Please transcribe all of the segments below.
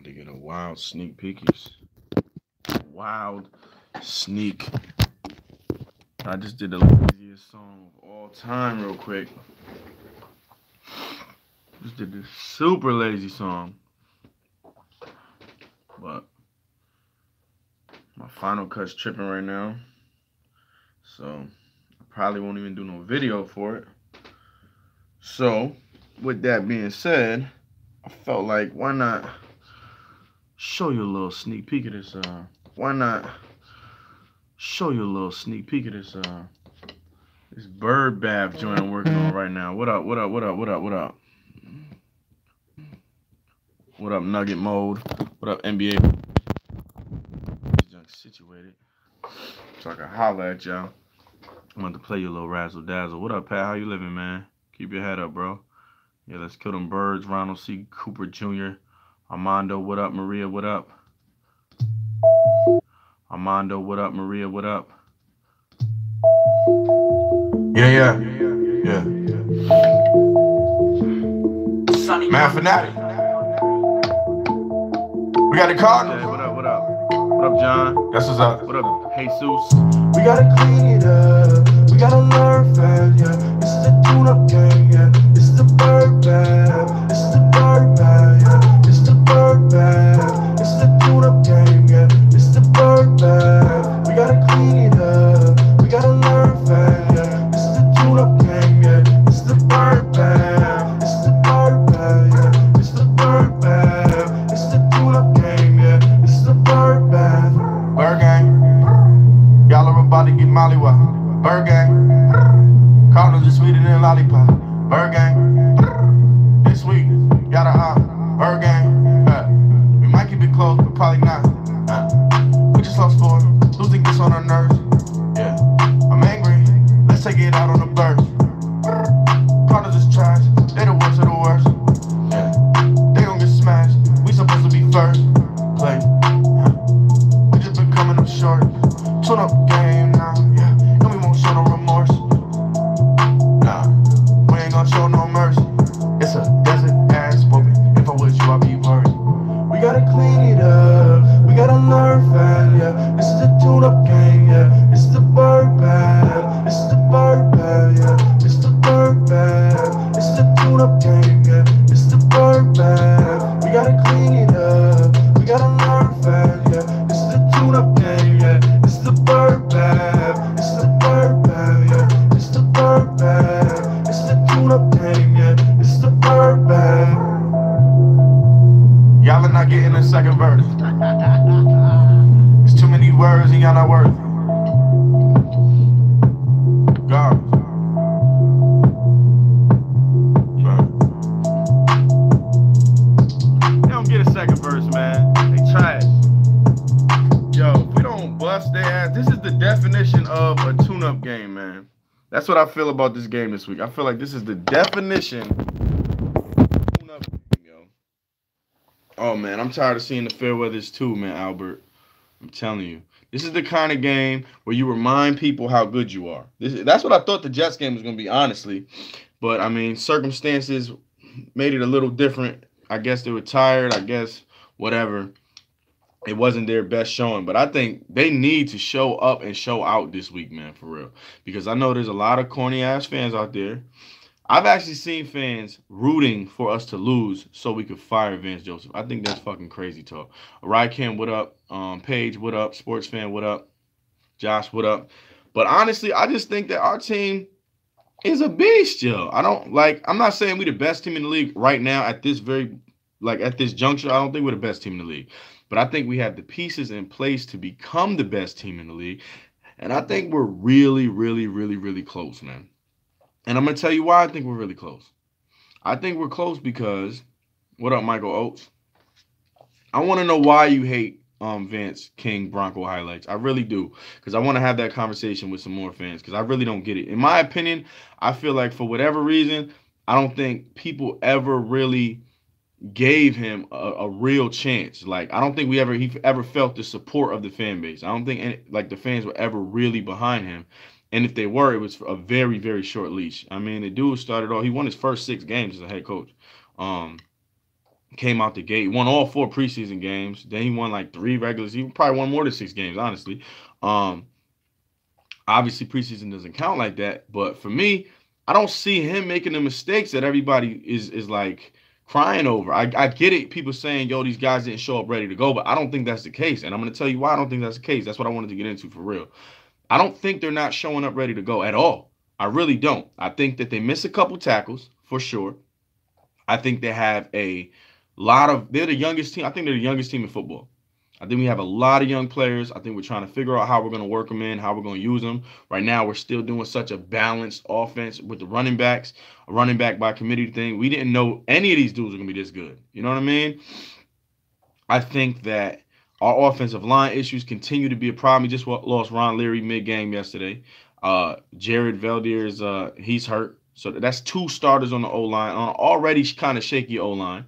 About to get a wild sneak peek. Wild sneak. I just did the laziest song of all time real quick. Just did this super lazy song. But my Final Cut's tripping right now. So I probably won't even do no video for it. So with that being said, I felt like why not show you a little sneak peek of this why not show you a little sneak peek of this this bird bath joint I'm working on right now. What up, what up, what up, what up, what up? What up, Nugget Mode? What up, NBA? Junk situated. So I can holler at y'all. I'm about to play you a little razzle dazzle. What up, Pat? How you living, man? Keep your head up, bro. Yeah, let's kill them birds. Ronald C. Cooper Jr. Armando, what up? Maria, what up? Armando, what up? Maria, what up? Yeah. Man, fanatic. We got the Cardinals. Hey, what up, what up? What up, John? That's what's up. What up, Jesus? We gotta clean it up. We gotta learn fast, yeah. This is a tune-up game, yeah. This is the bird bath. This is the bird bath, yeah. This is the bird bath. This is the tune-up game, yeah. This is the bird bath. We gotta clean it up. We gotta learn fast, yeah. This is the tune-up game, yeah. This is the bird bath. This is the bird bath, yeah. This is the bird bath. This is the tune-up game, yeah. This is the bird bath. Bird gang. Y'all are about to get mollywop. Bird gang. Cardinals are sweeter than lollipop. Bird gang. This week, got a bird gang. We might keep it close, but probably not. We just lost 4. Losing gets on our nerves. Yeah. I'm angry. Let's take it out on the birds. Cardinals is trash. They the worst of the worst. Yeah. They gon' get smashed. We supposed to be first. Play. We just been coming up short. Tune up game now, yeah. And we won't show no remorse. Nah, we ain't gonna show no mercy. It's a desert ass whooping. If I was you, I'd be worried. We gotta clean it up. We gotta learn fast, yeah. This is the tune-up game, yeah. This is the bird bath. This is the bird bath, yeah. This is the bird bath. This is the tune-up game, yeah. This is the bird bath. We gotta clean it up. We gotta learn fast, yeah. This is the tune-up game, yeah. This is the bird bath. This is the bird bath, yeah. This is the bird bath. This is the tune-up game, yeah. This is the bird bath. Y'all are not getting a second verse. It's too many words and y'all not worth it. Garbage. They don't get a second verse, man. They trash. Yo, if we don't bust their ass, this is the definition of a tune-up game, man. That's what I feel about this game this week. I feel like this is the definition of a tune-up game, yo. Oh, man, I'm tired of seeing the fair weathers too, man, Albert. I'm telling you. This is the kind of game where you remind people how good you are. That's what I thought the Jets game was going to be, honestly. But, I mean, circumstances made it a little different. I guess they were tired. I guess whatever. It wasn't their best showing. But I think they need to show up and show out this week, man, for real. Because I know there's a lot of corny-ass fans out there. I've actually seen fans rooting for us to lose so we could fire Vance Joseph. I think that's fucking crazy talk. Rycam, what up? Paige, what up? Sports fan, what up? Josh, what up? But honestly, I just think that our team is a beast, yo. I'm not saying we're the best team in the league right now at this at this juncture. I don't think we're the best team in the league. But I think we have the pieces in place to become the best team in the league. And I think we're really, really, really, really close, man. And I'm going to tell you why I think we're really close. I think we're close because, what up, Michael Oates? I want to know why you hate Vance King Bronco highlights. I really do, because I want to have that conversation with some more fans, because I really don't get it. In my opinion, I feel like for whatever reason, I don't think people ever really gave him a real chance. Like, I don't think he ever felt the support of the fan base. I don't think the fans were ever really behind him. And if they were, it was a very, very short leash. I mean, the dude started off, he won his first 6 games as a head coach. Came out the gate, won all 4 preseason games. Then he won like 3 regulars. He probably won more than 6 games, honestly. Um, Obviously, preseason doesn't count like that. But for me, I don't see him making the mistakes that everybody is like crying over. I get it. People saying, yo, these guys didn't show up ready to go, but I don't think that's the case. And I'm going to tell you why I don't think that's the case. That's what I wanted to get into for real. I don't think they're not showing up ready to go at all. I really don't. I think that they miss a couple tackles for sure. I think they have a lot of, they're the youngest team. I think they're the youngest team in football. I think we have a lot of young players. I think we're trying to figure out how we're going to work them in, how we're going to use them. Right now, we're still doing such a balanced offense with the running backs, a running back by committee thing. We didn't know any of these dudes were going to be this good. You know what I mean? I think that our offensive line issues continue to be a problem. We just lost Ron Leary mid-game yesterday. Jared Veldier is he's hurt. So that's 2 starters on the O-line, on an already kind of shaky O-line.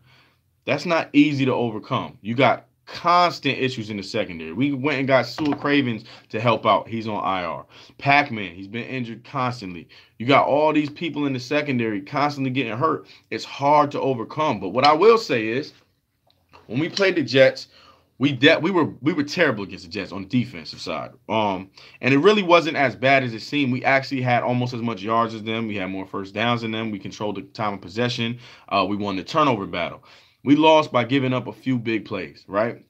That's not easy to overcome. You got constant issues in the secondary. We went and got Sewell Cravens to help out. He's on IR. Pac-Man, he's been injured constantly. You got all these people in the secondary constantly getting hurt. It's hard to overcome. But what I will say is, when we played the Jets, we were terrible against the Jets on the defensive side. And it really wasn't as bad as it seemed. We actually had almost as much yards as them. We had more first downs than them. We controlled the time of possession. We won the turnover battle. We lost by giving up a few big plays, right?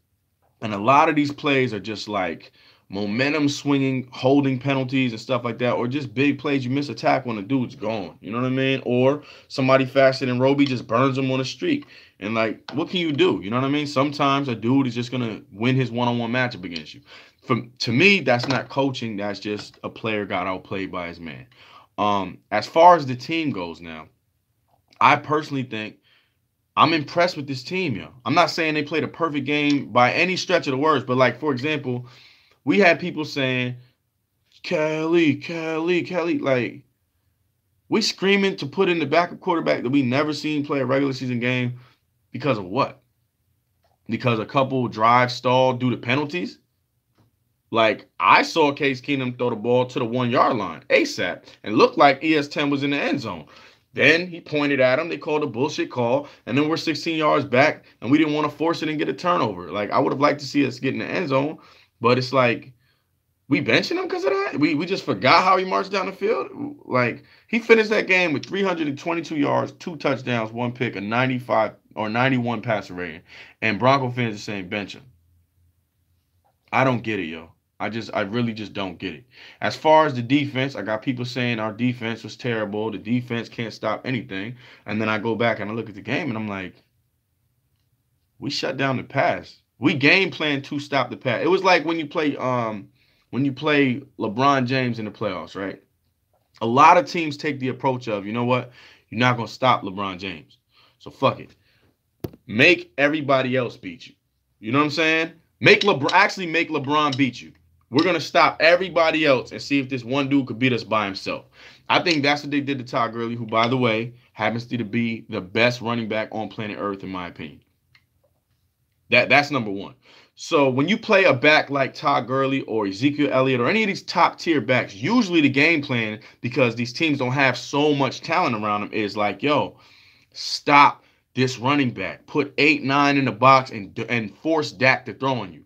And a lot of these plays are just like momentum swinging, holding penalties and stuff like that, or just big plays. You miss a tackle when the dude's gone. You know what I mean? Or somebody faster than Roby just burns him on the street. And, like, what can you do? You know what I mean? Sometimes a dude is just going to win his one-on-one matchup against you. To me, that's not coaching. That's just a player got outplayed by his man. As far as the team goes now, I personally think I'm impressed with this team, yo. I'm not saying they played a perfect game by any stretch of the words, but, like, for example, we had people saying, Kelly. Like, we screaming to put in the backup quarterback that we never seen play a regular season game because of what? Because a couple drives stalled due to penalties? Like, I saw Case Keenum throw the ball to the 1-yard line ASAP and looked like ES10 was in the end zone. Then he pointed at him. They called a bullshit call. And then we're 16 yards back, and we didn't want to force it and get a turnover. Like, I would have liked to see us get in the end zone, but it's like, we benching him because of that? We just forgot how he marched down the field? Like, he finished that game with 322 yards, 2 touchdowns, 1 pick, a 95 or 91 passer rating. And Bronco fans are saying bench him. I don't get it, yo. I really just don't get it. As far as the defense, I got people saying our defense was terrible. The defense can't stop anything. And then I go back and I look at the game and I'm like, we shut down the pass. We game plan to stop the pass. It was like when you play LeBron James in the playoffs, right? A lot of teams take the approach of, you know what? You're not going to stop LeBron James. So fuck it. Make everybody else beat you. You know what I'm saying? Make LeBron beat you. We're going to stop everybody else and see if this one dude could beat us by himself. I think that's what they did to Todd Gurley, who, by the way, happens to be the best running back on planet Earth, in my opinion. That's number one. So when you play a back like Todd Gurley or Ezekiel Elliott or any of these top-tier backs, usually the game plan, because these teams don't have so much talent around them, is like, yo, stop this running back. Put 8, 9 in the box and force Dak to throw on you.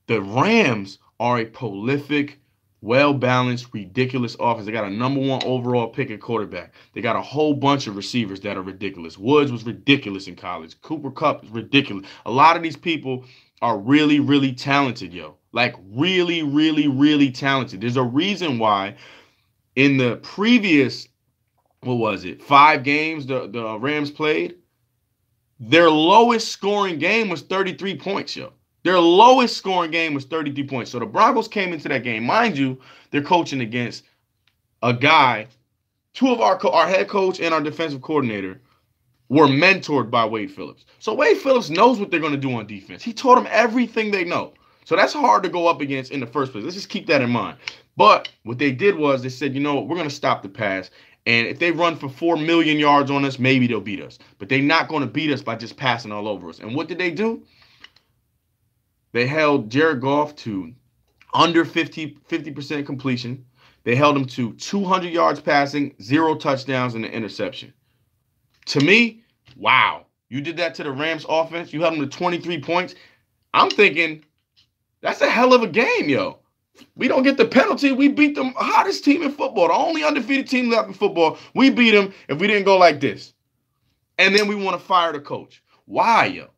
The Rams are a prolific, well-balanced, ridiculous offense. They got a #1 overall pick at quarterback. They got a whole bunch of receivers that are ridiculous. Woods was ridiculous in college. Cooper Kupp is ridiculous. A lot of these people are really, really talented, yo. Like, really, really, really talented. There's a reason why in the previous, 5 games the Rams played, their lowest scoring game was 33 points, yo. Their lowest scoring game was 33 points. So the Broncos came into that game. Mind you, they're coaching against a guy, 2 of our head coach and our defensive coordinator were mentored by Wade Phillips. So Wade Phillips knows what they're going to do on defense. He taught them everything they know. So that's hard to go up against in the first place. Let's just keep that in mind. But what they did was they said, you know what, we're going to stop the pass. And if they run for 4 million yards on us, maybe they'll beat us. But they're not going to beat us by just passing all over us. And what did they do? They held Jared Goff to under 50% completion. They held him to 200 yards passing, 0 touchdowns, and an interception. To me, wow. You did that to the Rams offense. You held them to 23 points. I'm thinking that's a hell of a game, yo. We don't get the penalty. We beat the hottest team in football, the only undefeated team left in football. We beat them if we didn't go like this. And then we want to fire the coach. Why, yo?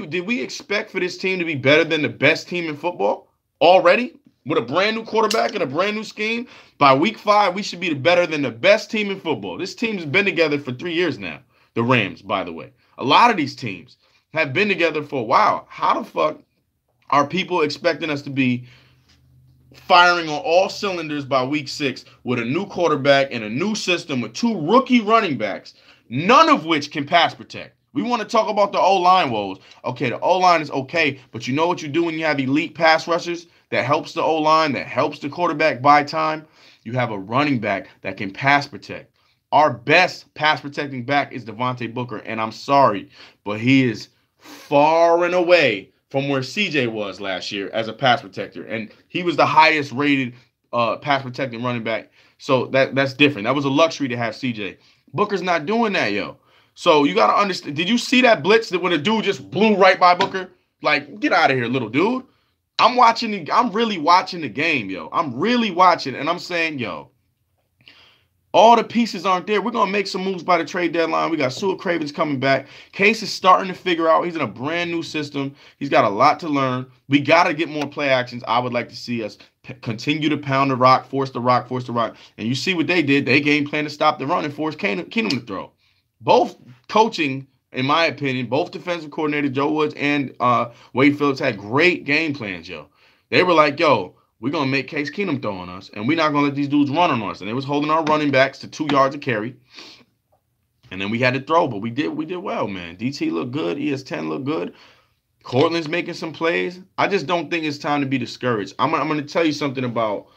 Did we expect for this team to be better than the best team in football already? With a brand new quarterback and a brand new scheme? By week 5, we should be better than the best team in football. This team's been together for 3 years now. The Rams, by the way. A lot of these teams have been together for a while. How the fuck are people expecting us to be firing on all cylinders by week 6 with a new quarterback and a new system with 2 rookie running backs, none of which can pass protect? We want to talk about the O-line woes. Okay, the O-line is okay, but you know what you do when you have elite pass rushers? That helps the O-line, that helps the quarterback buy time. You have a running back that can pass protect. Our best pass protecting back is Devontae Booker, and I'm sorry, but he is far and away from where CJ was last year as a pass protector, and he was the highest rated pass protecting running back. So that's different. That was a luxury to have CJ. Booker's not doing that, yo. So you got to understand. Did you see that blitz that when a dude just blew right by Booker? Like, get out of here, little dude. I'm really watching the game, yo. I'm really watching, and I'm saying, yo, all the pieces aren't there. We're going to make some moves by the trade deadline. We got Sewell Cravens coming back. Case is starting to figure out. He's in a brand new system. He's got a lot to learn. We got to get more play actions. I would like to see us continue to pound the rock, force the rock. And you see what they did. They game plan to stop the run and force Keenum to throw. Both coaching, in my opinion, both defensive coordinators, Joe Woods and Wade Phillips, had great game plans, yo. They were like, yo, we're going to make Case Keenum throw on us, and we're not going to let these dudes run on us. And they was holding our running backs to 2 yards of carry. And then we had to throw, but we did well, man. DT looked good. ES10 looked good. Cortland's making some plays. I just don't think it's time to be discouraged. I'm going to tell you something about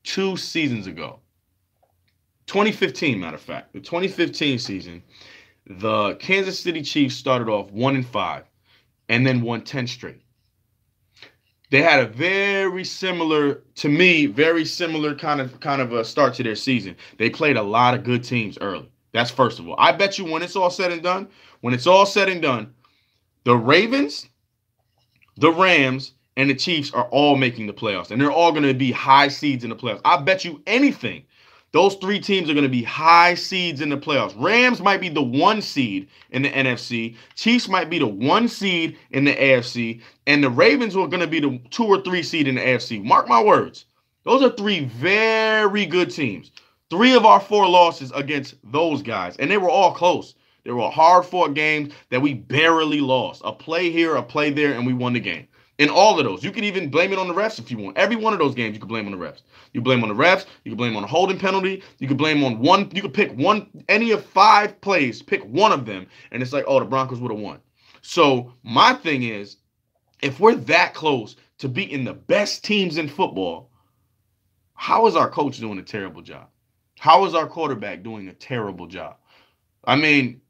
2 seasons ago. 2015, matter of fact. The 2015 season, the Kansas City Chiefs started off 1-5 and then won 10 straight. They had a very similar kind of a start to their season. They played a lot of good teams early. That's first of all. I bet you when it's all said and done, the Ravens, the Rams, and the Chiefs are all making the playoffs, and they're all going to be high seeds in the playoffs. I bet you anything. Those 3 teams are going to be high seeds in the playoffs. Rams might be the 1 seed in the NFC. Chiefs might be the 1 seed in the AFC. And the Ravens are going to be the 2 or 3 seed in the AFC. Mark my words. Those are 3 very good teams. 3 of our 4 losses against those guys. And they were all close. They were hard-fought games that we barely lost. A play here, a play there, and we won the game. In all of those. You can even blame it on the refs if you want. Every one of those games, you can blame on the refs. You blame on the refs. You can blame on a holding penalty. You can blame on one. You can pick one, any of 5 plays, pick one of them, and it's like, oh, the Broncos would have won. So my thing is, if we're that close to beating the best teams in football, how is our coach doing a terrible job? How is our quarterback doing a terrible job? I mean,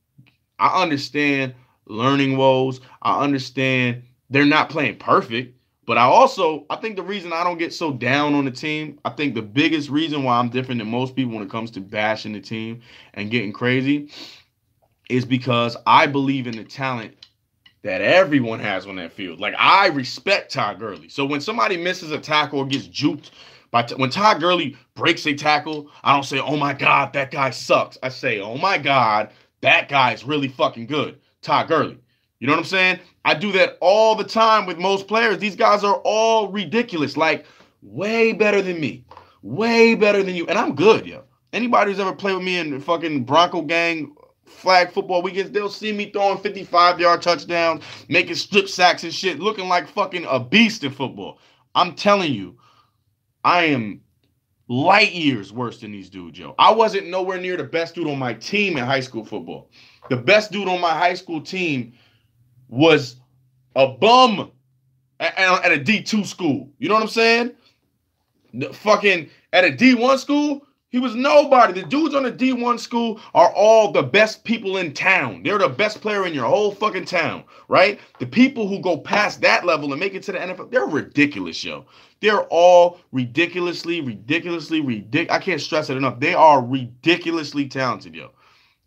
I understand learning woes. I understand they're not playing perfect. But I think the reason I don't get so down on the team, I think the biggest reason why I'm different than most people when it comes to bashing the team and getting crazy is because I believe in the talent that everyone has on that field. Like, I respect Todd Gurley. So when somebody misses a tackle or gets juked, when Todd Gurley breaks a tackle, I don't say, oh my God, that guy sucks. I say, oh my God, that guy is really fucking good. Todd Gurley. You know what I'm saying? I do that all the time with most players. These guys are all ridiculous. Like, way better than me. Way better than you. And I'm good, yo. Anybody who's ever played with me in fucking Bronco gang flag football weekends, they'll see me throwing 55-yard touchdowns, making strip sacks and shit, looking like fucking a beast in football. I'm telling you, I am light years worse than these dudes, yo. I wasn't nowhere near the best dude on my team in high school football. The best dude on my high school team was a bum at a D2 school. You know what I'm saying? Fucking at a D1 school, he was nobody. The dudes on the D1 school are all the best people in town. They're the best player in your whole fucking town, right? The people who go past that level and make it to the NFL, they're ridiculous, yo. They're all ridiculously ridiculous. I can't stress it enough. They are ridiculously talented, yo.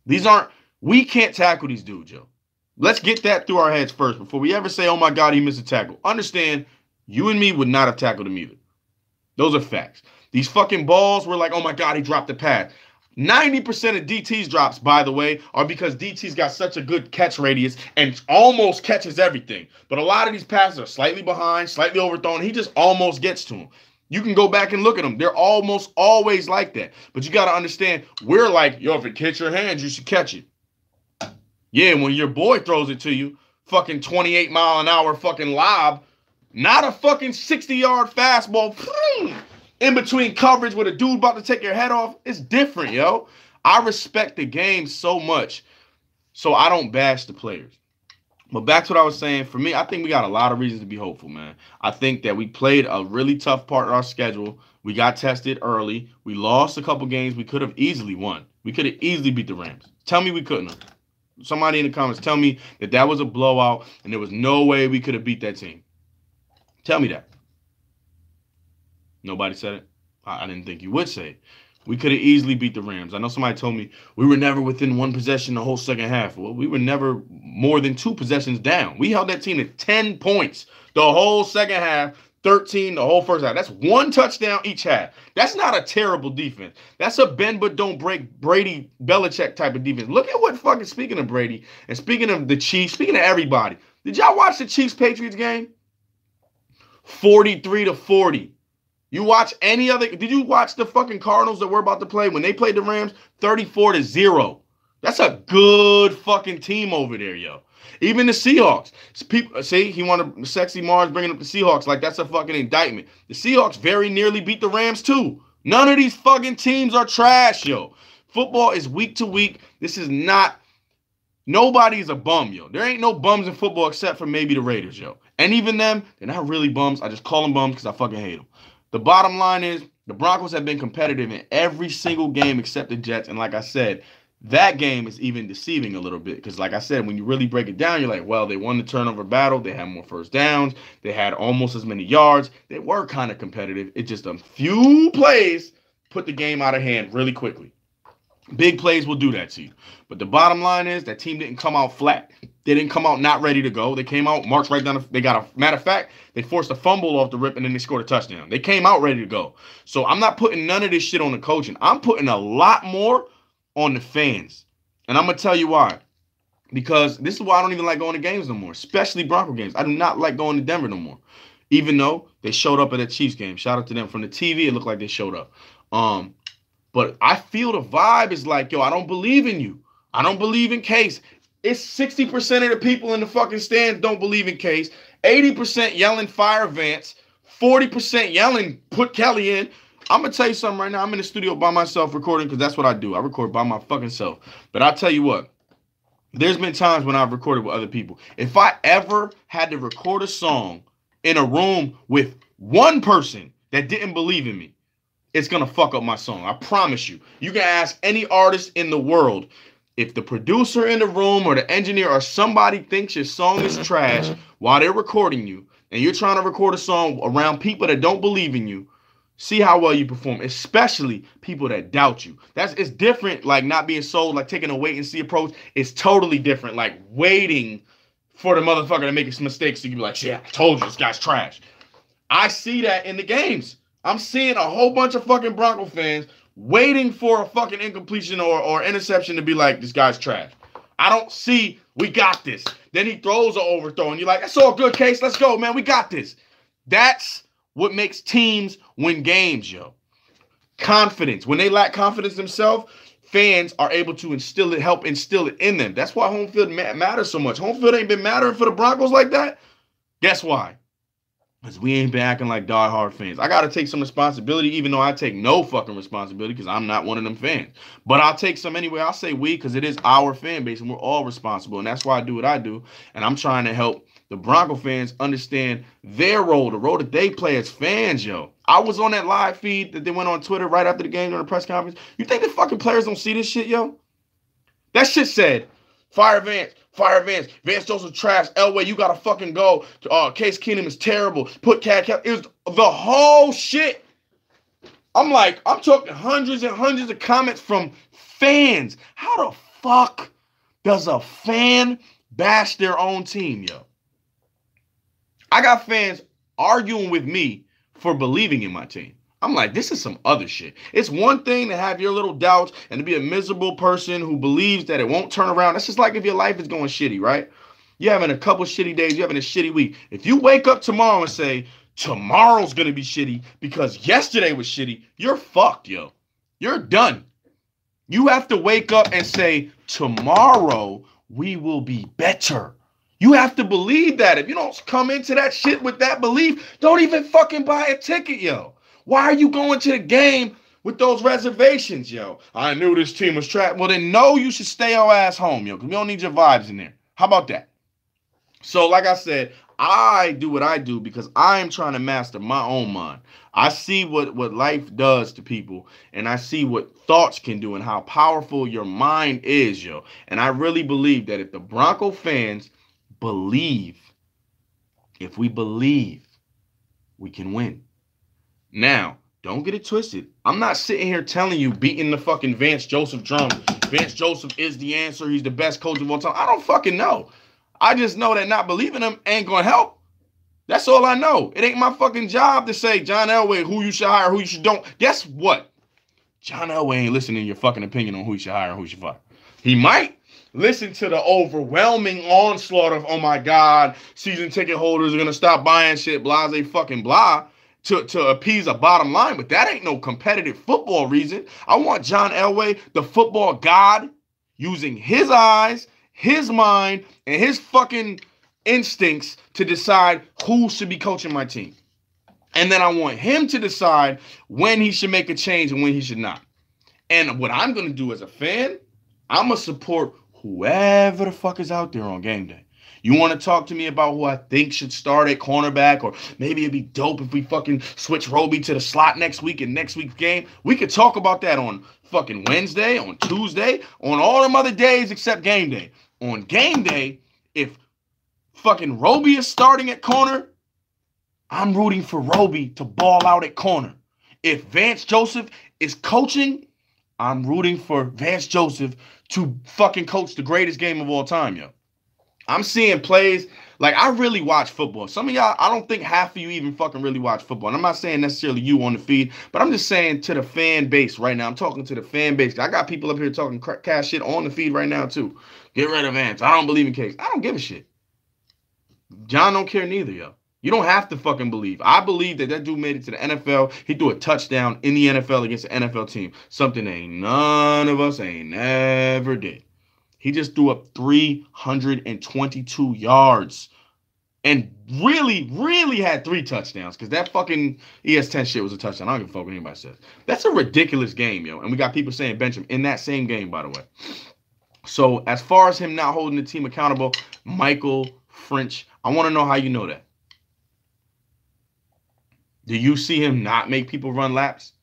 These aren't We can't tackle these dudes, yo. Let's get that through our heads first before we ever say, oh my God, he missed a tackle. Understand, you and me would not have tackled him either. Those are facts. These fucking balls were like, oh my God, he dropped the pass. 90% of DT's drops, by the way, are because DT's got such a good catch radius and almost catches everything. But a lot of these passes are slightly behind, slightly overthrown. He just almost gets to them. You can go back and look at them. They're almost always like that. But you got to understand, we're like, yo, if it hits your hands, you should catch it. Yeah, when your boy throws it to you, fucking 28-mile-an-hour fucking lob, not a fucking 60-yard fastball in between coverage with a dude about to take your head off. It's different, yo. I respect the game so much, so I don't bash the players. But back to what I was saying, for me, I think we got a lot of reasons to be hopeful, man. I think that we played a really tough part of our schedule. We got tested early. We lost a couple games we could have easily won. We could have easily beat the Rams. Tell me we couldn't have. Somebody in the comments tell me that that was a blowout and there was no way we could have beat that team. Tell me that. Nobody said it. I didn't think you would say it. We could have easily beat the Rams. I know somebody told me we were never within one possession the whole second half. Well, we were never more than 2 possessions down. We held that team to 10 points the whole second half, 13 the whole first half. That's 1 touchdown each half. That's not a terrible defense. That's a bend but don't break Brady Belichick type of defense. Look at what fucking, speaking of Brady and speaking of the Chiefs, speaking of everybody, did y'all watch the Chiefs-Patriots game? 43-40. You watch any other? Did you watch the fucking Cardinals that we're about to play when they played the Rams? 34-0. That's a good fucking team over there, yo. Even the Seahawks. People see he wanted sexy Mars bringing up the Seahawks like that's a fucking indictment. The Seahawks very nearly beat the Rams too. None of these fucking teams are trash, yo. Football is week to week. This is not. Nobody's a bum, yo. There ain't no bums in football except for maybe the Raiders, yo. And even them, they're not really bums. I just call them bums because I fucking hate them. The bottom line is the Broncos have been competitive in every single game except the Jets. And like I said, that game is even deceiving a little bit because like I said, when you really break it down, you're like, well, they won the turnover battle. They had more first downs. They had almost as many yards. They were kind of competitive. It just a few plays put the game out of hand really quickly. Big plays will do that to you. But the bottom line is that team didn't come out flat. They didn't come out not ready to go. They came out, marched right down. They got a matter of fact, they forced a fumble off the rip and then they scored a touchdown. They came out ready to go. So I'm not putting none of this shit on the coaching. I'm putting a lot more on the fans. And I'm going to tell you why. Because this is why I don't even like going to games no more, especially Bronco games. I do not like going to Denver no more. Even though they showed up at a Chiefs game. Shout out to them. From the TV, it looked like they showed up. But I feel the vibe is like, yo, I don't believe in you. I don't believe in Case. It's 60% of the people in the fucking stands don't believe in Case. 80% yelling fire Vance. 40% yelling put Kelly in. I'm going to tell you something right now. I'm in the studio by myself recording because that's what I do. I record by my fucking self. But I'll tell you what. There's been times when I've recorded with other people. If I ever had to record a song in a room with one person that didn't believe in me, it's going to fuck up my song. I promise you. You can ask any artist in the world. If the producer in the room or the engineer or somebody thinks your song is trash while they're recording you and you're trying to record a song around people that don't believe in you, see how well you perform, especially people that doubt you. It's different, like not being sold, like taking a wait and see approach. It's totally different, like waiting for the motherfucker to make some mistakes so you can be like, shit, I told you this guy's trash. I see that in the games. I'm seeing a whole bunch of fucking Bronco fans waiting for a fucking incompletion or interception to be like, this guy's trash. I don't see, we got this. Then he throws an overthrow and you're like, that's all good, Case. Let's go, man. We got this. That's what makes teams win games, yo. Confidence. When they lack confidence themselves, fans are able to help instill it in them. That's why home field matters so much. Home field ain't been mattering for the Broncos like that. Guess why? Because we ain't been acting like diehard fans. I got to take some responsibility, even though I take no fucking responsibility because I'm not one of them fans. But I'll take some anyway. I'll say we because it is our fan base and we're all responsible. And that's why I do what I do. And I'm trying to help the Bronco fans understand their role, the role that they play as fans, yo. I was on that live feed that they went on Twitter right after the game during the press conference. You think the fucking players don't see this shit, yo? That shit said, fire Vance. Fire Vance. Vance Joseph trash. Elway, you gotta fucking go. Case Keenum is terrible. Put Cat. It was the whole shit. I'm talking hundreds and hundreds of comments from fans. How the fuck does a fan bash their own team, yo? I got fans arguing with me for believing in my team. I'm like, this is some other shit. It's one thing to have your little doubts and to be a miserable person who believes that it won't turn around. That's just like if your life is going shitty, right? You're having a couple shitty days. You're having a shitty week. If you wake up tomorrow and say, tomorrow's going to be shitty because yesterday was shitty, you're fucked, yo. You're done. You have to wake up and say, tomorrow we will be better. You have to believe that. If you don't come into that shit with that belief, don't even fucking buy a ticket, yo. Why are you going to the game with those reservations, yo? I knew this team was trapped. Well, then no, you should stay your ass home, yo, because we don't need your vibes in there. How about that? So, like I said, I do what I do because I am trying to master my own mind. I see what life does to people, and I see what thoughts can do and how powerful your mind is, yo. And I really believe that if the Bronco fans believe, if we believe, we can win. Now, don't get it twisted. I'm not sitting here telling you beating the fucking Vance Joseph drum. Vance Joseph is the answer. He's the best coach of all time. I don't fucking know. I just know that not believing him ain't going to help. That's all I know. It ain't my fucking job to say, John Elway, who you should hire, who you should don't. Guess what? John Elway ain't listening to your fucking opinion on who you should hire and who you should fire. He might listen to the overwhelming onslaught of, oh my God, season ticket holders are going to stop buying shit, blase fucking blah, to appease a bottom line. But that ain't no competitive football reason. I want John Elway, the football god, using his eyes, his mind, and his fucking instincts to decide who should be coaching my team. And then I want him to decide when he should make a change and when he should not. And what I'm going to do as a fan, I'm going to support whoever the fuck is out there on game day. You want to talk to me about who I think should start at cornerback, or maybe it'd be dope if we fucking switch Roby to the slot next week in next week's game? We could talk about that on fucking Wednesday, on Tuesday, on all them other days except game day. On game day, if fucking Roby is starting at corner, I'm rooting for Roby to ball out at corner. If Vance Joseph is coaching, I'm rooting for Vance Joseph to fucking coach the greatest game of all time, yo. I'm seeing plays, like, I really watch football. Some of y'all, I don't think half of you even fucking really watch football. And I'm not saying necessarily you on the feed, but I'm just saying to the fan base right now. I'm talking to the fan base. I got people up here talking cash shit on the feed right now, too. Get rid of Vance. I don't believe in Case. I don't give a shit. John don't care neither, yo. You don't have to fucking believe. I believe that dude made it to the NFL. He threw a touchdown in the NFL against an NFL team. Something ain't none of us ain't never did. He just threw up 322 yards and really had 3 touchdowns, because that fucking ES10 shit was a touchdown. I don't give a fuck what anybody says. That's a ridiculous game, yo. And we got people saying bench him in that same game, by the way. So as far as him not holding the team accountable, Michael French, I want to know how you know that. Do you see him not make people run laps?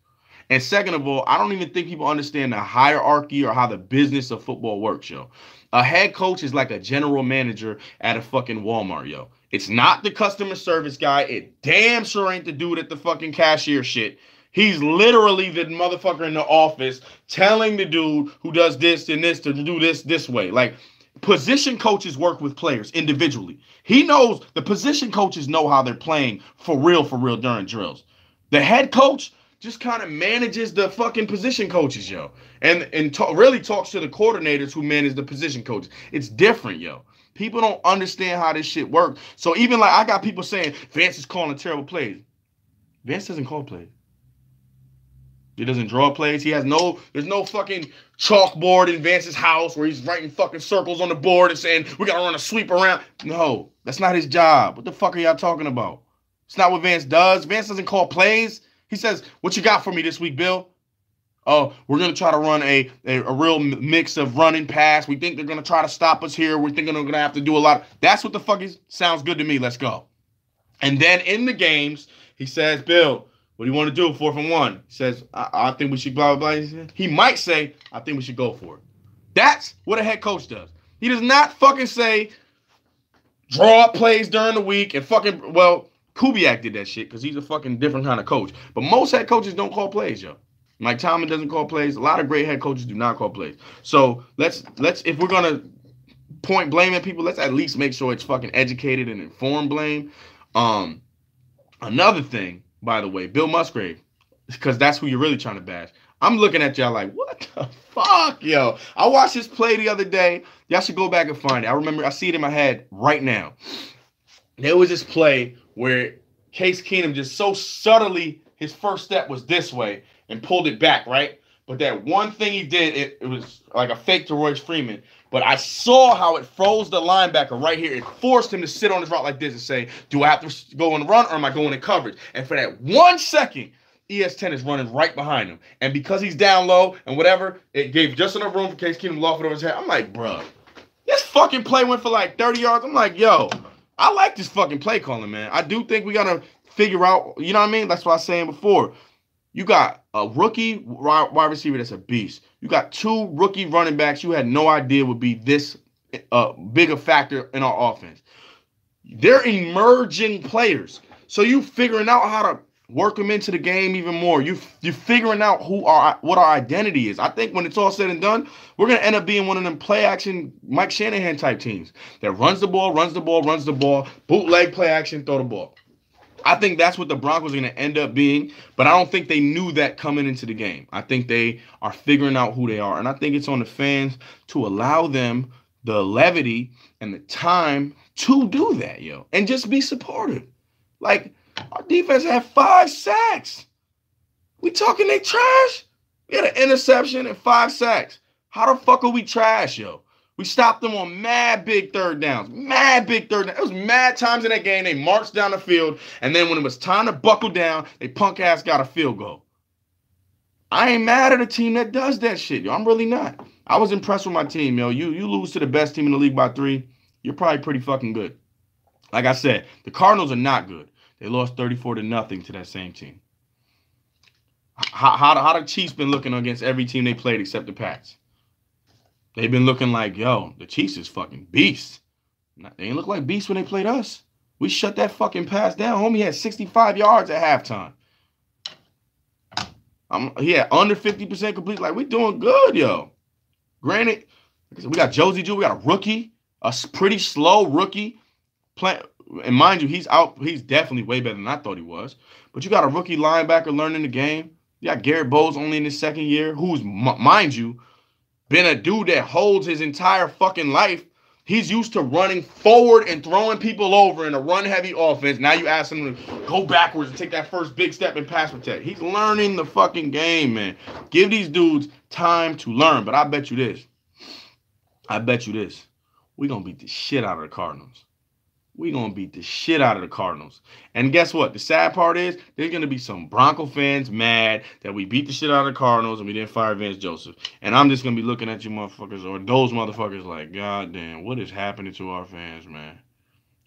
And second of all, I don't even think people understand the hierarchy or how the business of football works, yo. A head coach is like a general manager at a fucking Walmart, yo. It's not the customer service guy. It damn sure ain't the dude at the fucking cashier shit. He's literally the motherfucker in the office telling the dude who does this and this to do this way. Like, position coaches work with players individually. He knows, the position coaches know how they're playing for real during drills. The head coach just kind of manages the fucking position coaches, yo. And really talks to the coordinators who manage the position coaches. It's different, yo. People don't understand how this shit works. So even like I got people saying Vance is calling terrible plays. Vance doesn't call plays. He doesn't draw plays. There's no fucking chalkboard in Vance's house where he's writing fucking circles on the board and saying, we got to run a sweep around. No, that's not his job. What the fuck are y'all talking about? It's not what Vance does. Vance doesn't call plays. He says, what you got for me this week, Bill? Oh, we're going to try to run a real mix of run and pass. We think they're going to try to stop us here. We're thinking we're going to have to do a lot. That's what the fuck is. Sounds good to me. Let's go. And then in the games, he says, Bill, what do you want to do? 4th and 1. He says, I think we should blah, blah, blah. He might say, I think we should go for it. That's what a head coach does. He does not fucking say, draw up plays during the week and fucking, well, Kubiak did that shit because he's a fucking different kind of coach. But most head coaches don't call plays, yo. Mike Tomlin doesn't call plays. A lot of great head coaches do not call plays. So let's if we're gonna point blaming people. Let's at least make sure it's fucking educated and informed blame. Another thing, by the way, Bill Musgrave, because that's who you're really trying to bash. I'm looking at y'all like, what the fuck, yo? I watched this play the other day. Y'all should go back and find it. I see it in my head right now. There was this play where Case Keenum just so subtly, his first step was this way and pulled it back, right? But that one thing he did, it was like a fake to Royce Freeman. But I saw how it froze the linebacker right here. It forced him to sit on his route like this and say, do I have to go and run or am I going in coverage? And for that 1 second, ES10 is running right behind him. And because he's down low and whatever, it gave just enough room for Case Keenum to loft it over his head. I'm like, bro, this fucking play went for like 30 yards. I'm like, yo, I like this fucking play calling, man. I do think we got to figure out, you know what I mean? That's what I was saying before. You got a rookie wide receiver that's a beast. You got 2 rookie running backs you had no idea would be this big a factor in our offense. They're emerging players. So you figuring out how to work them into the game even more. You're figuring out what our identity is. I think when it's all said and done, we're going to end up being one of them play action Mike Shanahan type teams that runs the ball, bootleg play action, throw the ball. I think that's what the Broncos are going to end up being, but I don't think they knew that coming into the game. I think they are figuring out who they are, and I think it's on the fans to allow them the levity and the time to do that, yo, and just be supportive. Like, our defense had 5 sacks. We talking they trash? We had an interception and 5 sacks. How the fuck are we trash, yo? We stopped them on mad big third downs. It was mad times in that game. They marched down the field, and then when it was time to buckle down, they punk ass got a field goal. I ain't mad at a team that does that shit, yo. I'm really not. I was impressed with my team, yo. You lose to the best team in the league by 3, you're probably pretty fucking good. Like I said, the Cardinals are not good. They lost 34-0 to that same team. How the Chiefs been looking against every team they played except the Pats? They've been looking like, yo, the Chiefs is fucking beasts. They ain't look like beasts when they played us. We shut that fucking pass down. Homie had 65 yards at halftime. He had under 50% complete. Like, we doing good, yo. Granted, we got Josie Jew. We got a rookie, a pretty slow rookie. And mind you, he's definitely way better than I thought he was. But you got a rookie linebacker learning the game. You got Garrett Bowles only in his second year, who's, mind you, been a dude that holds his entire fucking life. He's used to running forward and throwing people over in a run-heavy offense. Now you ask him to go backwards and take that first big step and pass protect. He's learning the fucking game, man. Give these dudes time to learn. But I bet you this. We're going to beat the shit out of the Cardinals. And guess what? The sad part is there's going to be some Bronco fans mad that we beat the shit out of the Cardinals and we didn't fire Vance Joseph. And I'm just going to be looking at you motherfuckers or those motherfuckers like, God damn, what is happening to our fans, man?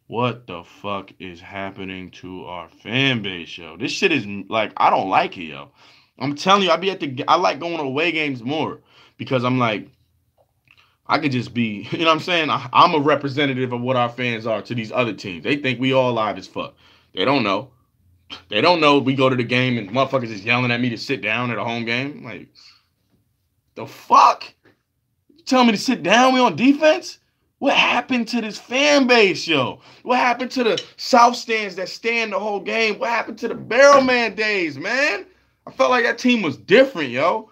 What the fuck is happening to our fan base, yo? This shit is like, I don't like it, yo. I'm telling you, I like going to away games more because I'm like, I could just be, you know what I'm saying? I'm a representative of what our fans are to these other teams. They think we all live as fuck. They don't know. We go to the game and motherfuckers is yelling at me to sit down at a home game. Like, the fuck? You tell me to sit down? We on defense? What happened to this fan base, yo? What happened to the South stands that stand the whole game? What happened to the Barrelman days, man? I felt like that team was different, yo.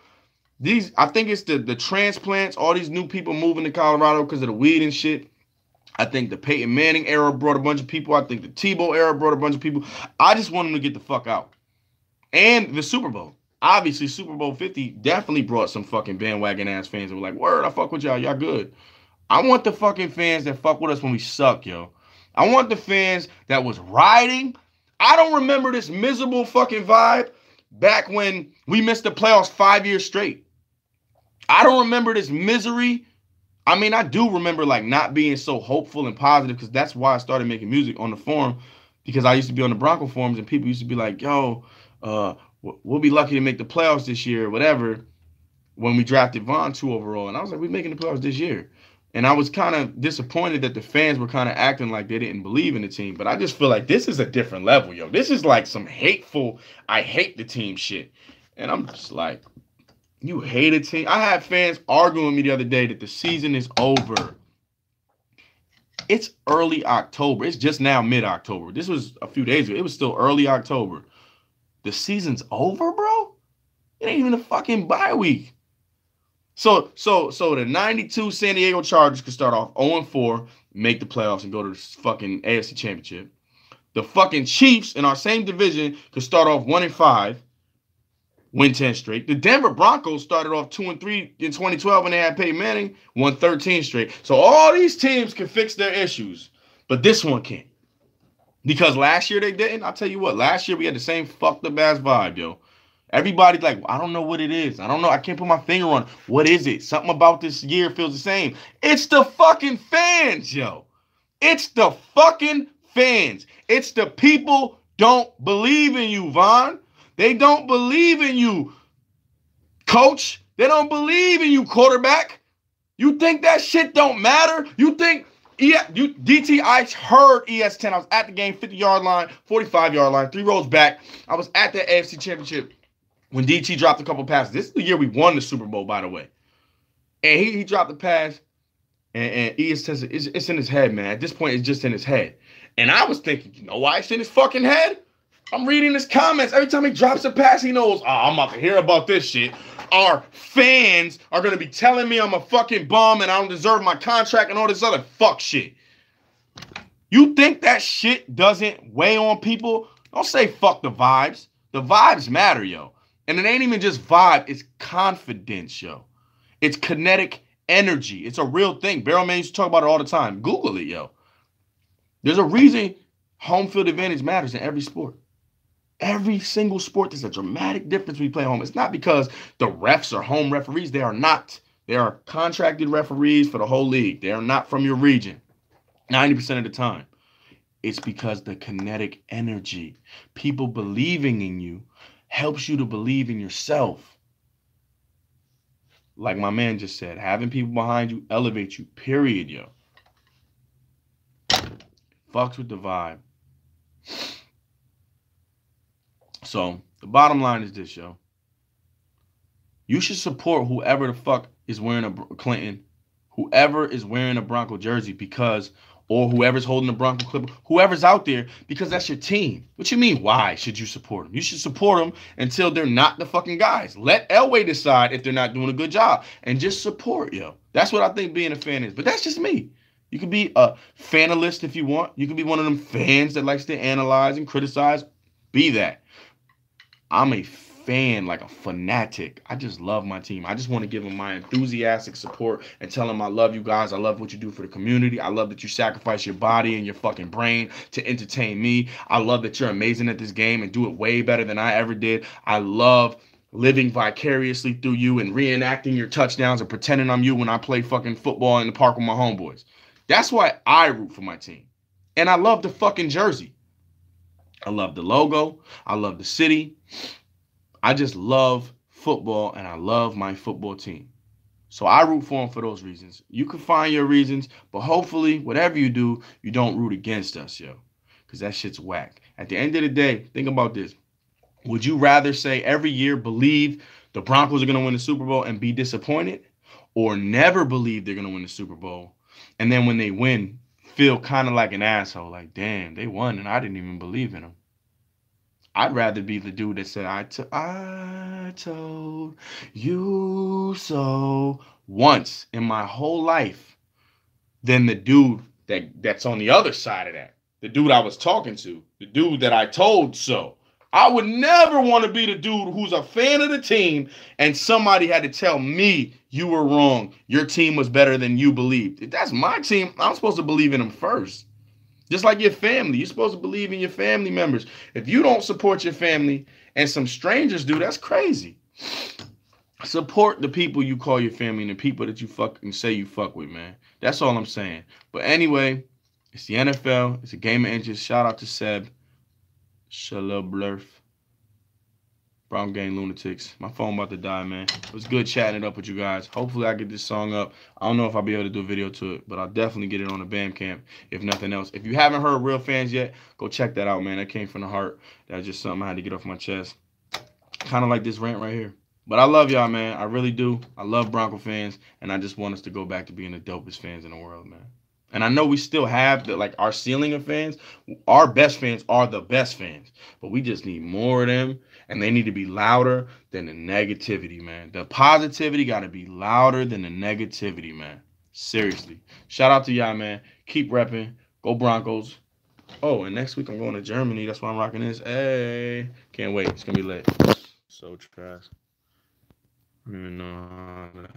I think it's the transplants, all these new people moving to Colorado because of the weed and shit. I think the Peyton Manning era brought a bunch of people. I think the Tebow era brought a bunch of people. I just want them to get the fuck out. And the Super Bowl. Obviously, Super Bowl 50 definitely brought some fucking bandwagon-ass fans that were like, word, I fuck with y'all. Y'all good. I want the fucking fans that fuck with us when we suck, yo. I want the fans that was riding. I don't remember this miserable fucking vibe back when we missed the playoffs 5 years straight. I don't remember this misery. I mean, I do remember like not being so hopeful and positive because that's why I started making music on the forum because I used to be on the Bronco forums and people used to be like, yo, we'll be lucky to make the playoffs this year or whatever when we drafted Vaughn 2 overall. And I was like, we're making the playoffs this year. And I was kind of disappointed that the fans were kind of acting like they didn't believe in the team. But I just feel like this is a different level, yo. This is like some hateful, I hate the team shit. And I'm just like, you hate a team? I had fans arguing with me the other day that the season is over. It's early October. It's just now mid-October. This was a few days ago. It was still early October. The season's over, bro? It ain't even a fucking bye week. So the 92 San Diego Chargers could start off 0-4, make the playoffs, and go to the fucking AFC Championship. The fucking Chiefs in our same division could start off 1-5, win 10 straight. The Denver Broncos started off 2-3 in 2012 when they had Peyton Manning, won 13 straight. So all these teams can fix their issues, but this one can't. Because last year they didn't. I'll tell you what, last year we had the same fucked up ass vibe, yo. Everybody's like, I don't know what it is. I don't know. I can't put my finger on it. What is it? Something about this year feels the same. It's the fucking fans, yo. It's the fucking fans. It's the people don't believe in you, Von. They don't believe in you, coach. They don't believe in you, quarterback. You think that shit don't matter? You think, DT, I heard ES10. I was at the game, 50-yard line, 45-yard line, 3 rows back. I was at the AFC Championship when DT dropped a couple passes. This is the year we won the Super Bowl, by the way. And he dropped the pass, and ES10, it's in his head, man. At this point, it's just in his head. And I was thinking, you know why it's in his fucking head? I'm reading his comments. Every time he drops a pass, he knows, I'm about to hear about this shit. Our fans are going to be telling me I'm a fucking bum and I don't deserve my contract and all this other fuck shit. You think that shit doesn't weigh on people? Don't say fuck the vibes. The vibes matter, yo. And it ain't even just vibe. It's confidence, yo. It's kinetic energy. It's a real thing. Barrel Man used to talk about it all the time. Google it, yo. There's a reason home field advantage matters in every sport. Every single sport, there's a dramatic difference when we play home. It's not because the refs are home referees. They are not. They are contracted referees for the whole league. They are not from your region 90% of the time. It's because the kinetic energy, people believing in you, helps you to believe in yourself. Like my man just said, having people behind you elevates you, period, yo. Fucks with the vibe. So, the bottom line is this, yo. You should support whoever the fuck is wearing a Clinton, whoever is wearing a Bronco jersey because, or whoever's holding a Bronco clipper, whoever's out there, because that's your team. What you mean, why should you support them? You should support them until they're not the fucking guys. Let Elway decide if they're not doing a good job. And just support, yo. That's what I think being a fan is. But that's just me. You can be a fanalist if you want. You can be one of them fans that likes to analyze and criticize. Be that. I'm a fan, like a fanatic. I just love my team. I just want to give them my enthusiastic support and tell them I love you guys. I love what you do for the community. I love that you sacrifice your body and your fucking brain to entertain me. I love that you're amazing at this game and do it way better than I ever did. I love living vicariously through you and reenacting your touchdowns and pretending I'm you when I play fucking football in the park with my homeboys. That's why I root for my team. And I love the fucking jersey. I love the logo. I love the city. I just love football, and I love my football team. So I root for them for those reasons. You can find your reasons, but hopefully, whatever you do, you don't root against us, yo. Because that shit's whack. At the end of the day, think about this. Would you rather say every year believe the Broncos are going to win the Super Bowl and be disappointed, or never believe they're going to win the Super Bowl, and then when they win, feel kind of like an asshole, like, damn, they won and I didn't even believe in them? I'd rather be the dude that said, I told you so once in my whole life than the dude that's on the other side of that. The dude I was talking to, the dude that I told so. I would never want to be the dude who's a fan of the team and somebody had to tell me you were wrong. Your team was better than you believed. If that's my team, I'm supposed to believe in them first. Just like your family. You're supposed to believe in your family members. If you don't support your family and some strangers do, that's crazy. Support the people you call your family and the people that you fucking say you fuck with, man. That's all I'm saying. But anyway, it's the NFL. It's a game of inches. Shout out to Seb. Shalom blurf. Brown Gang Lunatics. My phone about to die, man. It was good chatting it up with you guys. Hopefully I get this song up. I don't know if I'll be able to do a video to it, but I'll definitely get it on the Bandcamp, if nothing else. If you haven't heard Real Fans yet, go check that out, man. That came from the heart. That's just something I had to get off my chest. Kind of like this rant right here. But I love y'all, man. I really do. I love Bronco fans, and I just want us to go back to being the dopest fans in the world, man. And I know we still have like our ceiling of fans. Our best fans are the best fans, but we just need more of them, and they need to be louder than the negativity, man. The positivity got to be louder than the negativity, man. Seriously. Shout out to y'all, man. Keep repping. Go Broncos. Oh, and next week I'm going to Germany. That's why I'm rocking this. Hey, can't wait. It's gonna be lit. So trash. I don't even know how to.